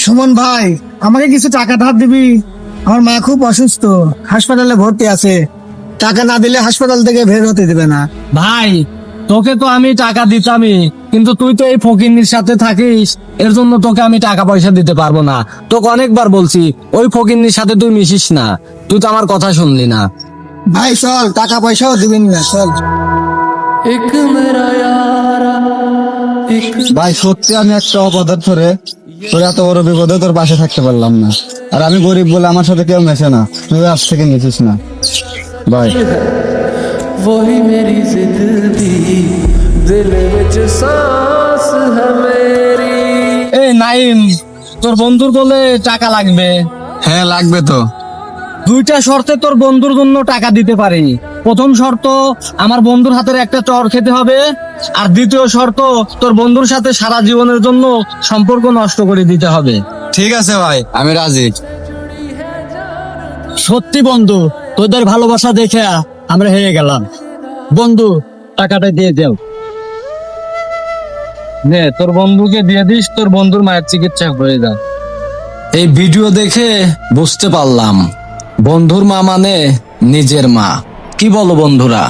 সুমন ভাই, আমাকে কিছু টাকা ধার দিবি? আমার মা খুব অসুস্থ, হাসপাতালে ভর্তি আছে। টাকা না দিলে হাসপাতাল থেকে বের হতে দিবে না। ভাই, তোকে তো আমি টাকা দিতামই, কিন্তু তুই তো এই ফকিন্নির সাথে থাকিস, এর জন্য তোকে আমি টাকা পয়সা দিতে পারবো না। তোকে অনেকবার বলছি ওই ফকিন্নির সাথে তুই মিশিস না, তুই তো আমার কথা শুনলি না। ভাই চল, টাকা পয়সাও দিবেন না, চল। ভাই সত্যি আমি একটা অপরাধ করে তোর এত বড় বিপদে তোর পাশে থাকতে পারলাম না। আর আমি গরিব বলে আমার সাথে কেউ মেশে না, তুই আজ থেকে মিশিস না ভাই। वही मेरी जिद थी दिल विच सांस है मेरी। এই নাইম, তোর বন্ধুর বলে টাকা লাগবে। হ্যাঁ লাগবে তো। দুইটা শর্তে তোর বন্ধুর জন্য টাকা দিতে পারি। প্রথম শর্ত, আমার বন্ধুর হাতের একটা চর খেতে হবে। আর দ্বিতীয় শর্ত, তোর বন্ধুর সাথে সারা জীবনের জন্য সম্পর্ক নষ্ট করে দিতে হবে। ঠিক আছে ভাই, আমি রাজি। সত্যি বন্ধু, তোদের ভালোবাসা দেখে আমরা হেরে গেলাম। বন্ধু, টাকাটা দিয়ে দেও। নে, তোর বন্ধুকে দিয়ে দিস, তোর বন্ধুর মায়ের চিকিৎসা হয়ে যাও। এই ভিডিও দেখে বুঝতে পারলাম বন্ধুর মা মানে নিজের মা। কি বলো বন্ধুরা?